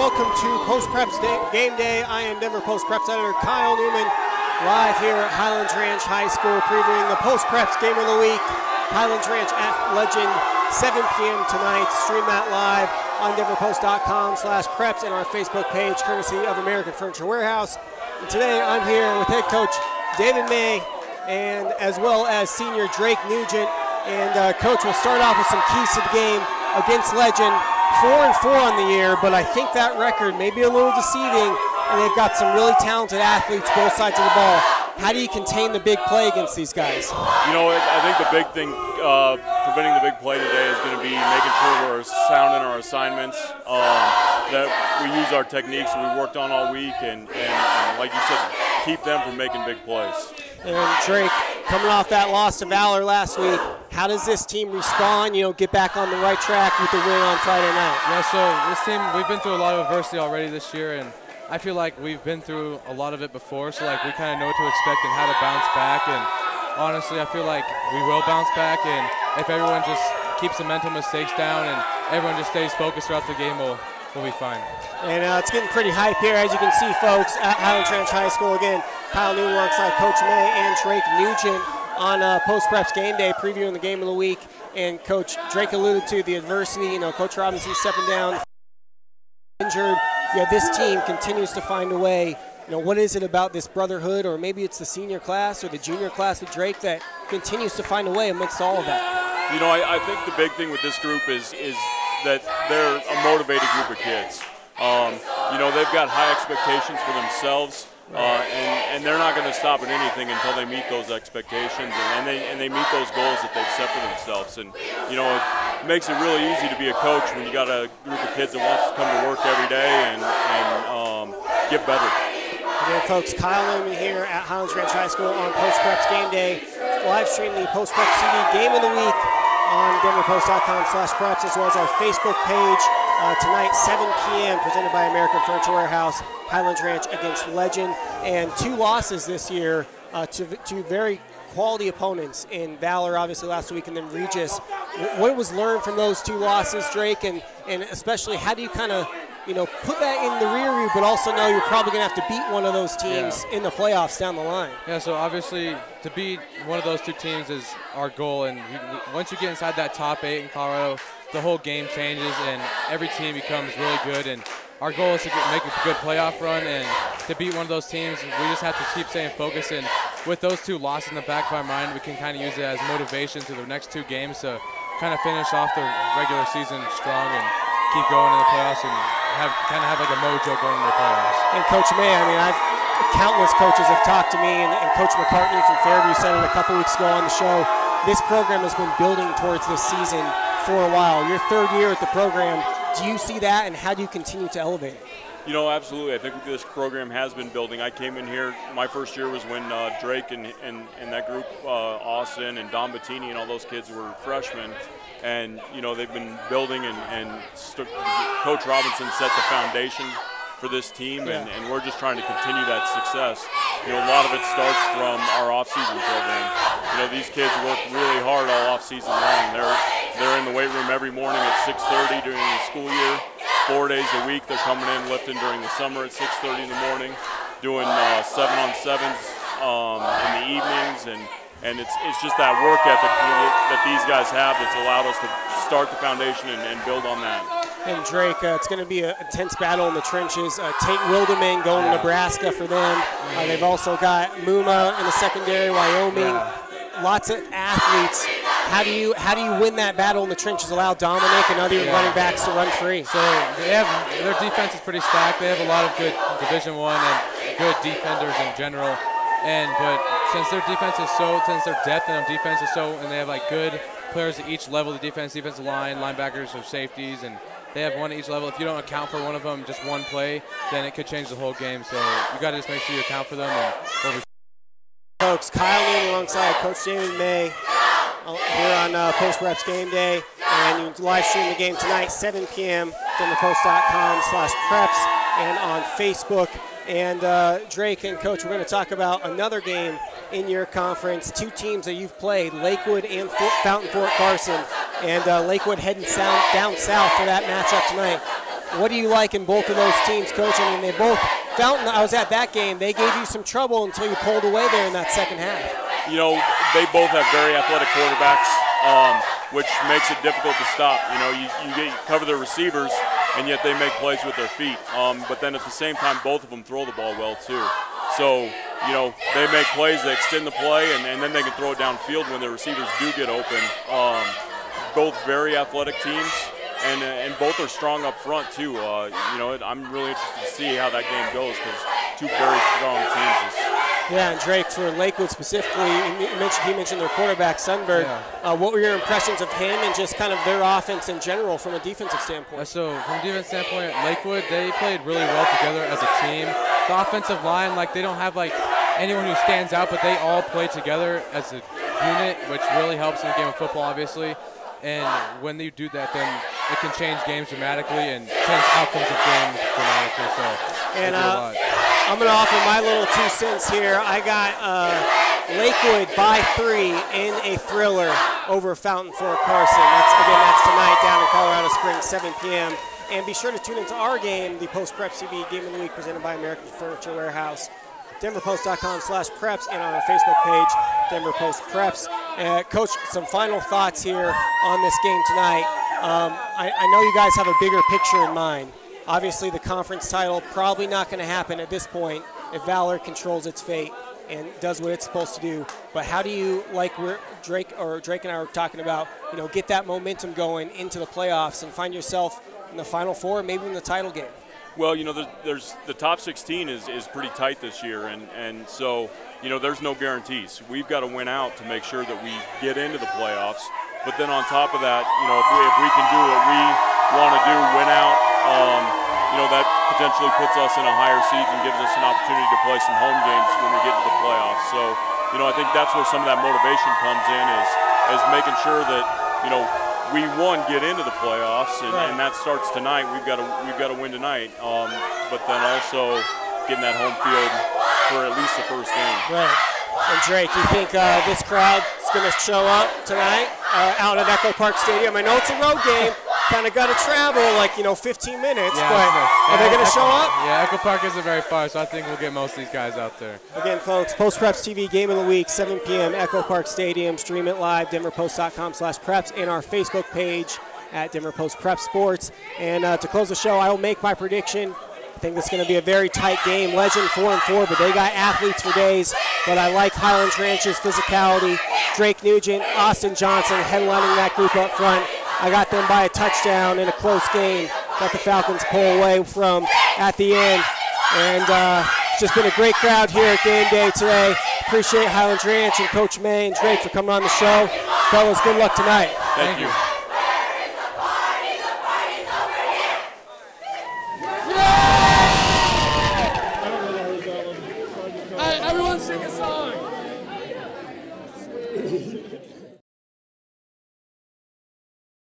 welcome to Post Preps Game Day. I am Denver Post Preps editor Kyle Newman, live here at Highlands Ranch High School, previewing the Post Preps Game of the Week. Highlands Ranch at Legend, 7 p.m. tonight. Stream that live on denverpost.com/preps and our Facebook page, courtesy of American Furniture Warehouse. And today I'm here with head coach David May, and as well as senior Drake Nugent. And coach, we'll start off with some keys to the game against Legend. 4-4 on the year, but I think that record may be a little deceiving, and they've got some really talented athletes both sides of the ball. How do you contain the big play against these guys? You know, I think the big thing preventing the big play today is going to be making sure we're sound in our assignments, that we use our techniques that we worked on all week, and like you said, keep them from making big plays. And Drake, coming off that loss to Valor last week, how does this team respond, get back on the right track with the win on Friday night? Yeah, so this team, we've been through a lot of adversity already this year, and I feel like we've been through a lot of it before, so we kind of know what to expect and how to bounce back. And honestly, I feel like we will bounce back, and if everyone just keeps the mental mistakes down and everyone just stays focused throughout the game, we'll be fine. And it's getting pretty hype here, as you can see, folks, at Highlands Ranch High School. Again, Kyle Newman alongside Coach May and Drake Nugent on Post Preps Game Day, previewing the game of the week. And Coach Drake alluded to the adversity. Coach Robinson stepping down, injured. This team continues to find a way. What is it about this brotherhood, or maybe it's the senior class or the junior class with Drake, that continues to find a way amidst all of that? I think the big thing with this group is that they're a motivated group of kids. They've got high expectations for themselves, and they're not going to stop at anything until they meet those expectations, and they meet those goals that they've set for themselves. And it makes it really easy to be a coach when you got a group of kids that wants to come to work every day and get better. Again, folks, Kyle Newman here at Highlands Ranch High School on Post Preps Game Day. Live stream the Post Preps CD Game of the Week on denverpost.com/preps, as well as our Facebook page. Tonight, 7 p.m., presented by American Furniture Warehouse, Highlands Ranch against Legend. And 2 losses this year to very quality opponents in Valor, obviously, last week, and then Regis. What was learned from those 2 losses, Drake, and especially how do you kind of put that in the rear view, but also know you're probably going to have to beat one of those teams in the playoffs down the line? Yeah, so obviously to beat one of those 2 teams is our goal, and once you get inside that top 8 in Colorado, the whole game changes and every team becomes really good. And our goal is to make a good playoff run, and to beat one of those teams, we just have to keep staying focused. And with those 2 losses in the back of our mind, we can kind of use it as motivation to the next 2 games to kind of finish off the regular season strong and keep going in the playoffs and have like a mojo going in the playoffs. And Coach May, countless coaches have talked to me, and Coach McCartney from Fairview said it a couple weeks ago on the show. This program has been building towards this season for a while. Your 3rd year at the program. Do you see that, and how do you continue to elevate it? Absolutely. I think this program has been building. I came in here, my first year was when Drake and that group, Austin and Don Bettini and all those kids were freshmen. And, they've been building, and Coach Robinson set the foundation for this team, and we're just trying to continue that success. A lot of it starts from our off-season program. These kids work really hard all off-season long. They're in the weight room every morning at 6:30 during the school year. 4 days a week they're coming in lifting during the summer at 6:30 in the morning, doing 7-on-7s in the evenings, and it's just that work ethic that these guys have that's allowed us to start the foundation and build on that. And Drake, it's going to be an intense battle in the trenches. Tate Wilderman going to Nebraska for them. They've also got Muma in the secondary, Wyoming. Lots of athletes. How do you win that battle in the trenches? Allow Dominic and other running backs to run free. So their defense is pretty stacked. They have a lot of good Division I and good defenders in general. But since their depth in their defense is so, and they have good players at each level of the defense, defensive line, linebackers, or safeties, and they have one at each level. If you don't account for one of them, just one play, then it could change the whole game. So you got to just make sure you account for them. Folks, Kyle Newman alongside Coach David May here on Post Preps Game Day, and you can live stream the game tonight, 7 p.m. denverpost.com/preps and on Facebook. And Drake and Coach, we're going to talk about another game in your conference. 2 teams that you've played, Lakewood and Fountain Fort Carson. And Lakewood heading down south for that matchup tonight. What do you like in both of those teams, Coach? I mean, they both, Fountain, I was at that game, they gave you some trouble until you pulled away there in that second half. You know, they both have very athletic quarterbacks, which makes it difficult to stop. You know, you cover their receivers, and yet they make plays with their feet. But then at the same time, both of them throw the ball well too. So, you know, they make plays, they extend the play, and then they can throw it downfield when their receivers do get open. Both very athletic teams, and both are strong up front too. You know, I'm really interested to see how that game goes because two very strong teams. Yeah, and Drake, for Lakewood specifically, he mentioned their quarterback, Sundberg. Yeah. What were your impressions of him and just kind of their offense in general from a defensive standpoint? So from a defensive standpoint, Lakewood, they played really well together as a team. The offensive line, like, they don't have like anyone who stands out, but they all play together as a unit, which really helps in a game of football, obviously. And when you do that, then it can change games dramatically and change outcomes of games dramatically. So, and I'm going to offer my little 2 cents here. I got Lakewood by 3 in a thriller over Fountain Fort Carson. That's tonight down in Colorado Springs, 7 p.m. And be sure to tune into our game, the Post-Preps TV Game of the Week presented by American Furniture Warehouse. DenverPost.com/preps and on our Facebook page, Denver Post Preps. Coach, some final thoughts here on this game tonight. I know you guys have a bigger picture in mind. Obviously, the conference title probably not going to happen at this point if Valor controls its fate and does what it's supposed to do. But how do you, like Drake and I were talking about, you know, get that momentum going into the playoffs and find yourself in the Final Four, maybe in the title game? Well, you know, there's the top 16 is pretty tight this year, and so, you know, there's no guarantees. We've got to win out to make sure that we get into the playoffs. But then on top of that, you know, if we can do what we want to do, win out, you know, that potentially puts us in a higher seed and gives us an opportunity to play some home games when we get to the playoffs. So, you know, I think that's where some of that motivation comes in is making sure that, you know, we get into the playoffs, and that starts tonight. We've got to win tonight, but then also getting that home field for at least the first game. Right. And Drake, you think this crowd is going to show up tonight out at Echo Park Stadium? I know it's a road game, kind of got to travel like, you know, 15 minutes, but are they going to show up? Yeah, Echo Park isn't very far, so I think we'll get most of these guys out there. Again, folks, Post Preps TV Game of the Week, 7 p.m. Echo Park Stadium. Stream it live, DenverPost.com/preps, and our Facebook page at Denver Post Prep Sports. And to close the show, I will make my prediction. I think this is going to be a very tight game. Legend 4-4, but they got athletes for days. But I like Highlands Ranch's physicality. Drake Nugent, Austin Johnson headlining that group up front. I got them by a touchdown in a close game that the Falcons pull away from at the end. And it's just been a great crowd here at game day today. Appreciate Highlands Ranch and Coach May and Drake for coming on the show. Fellas, good luck tonight. Thank you.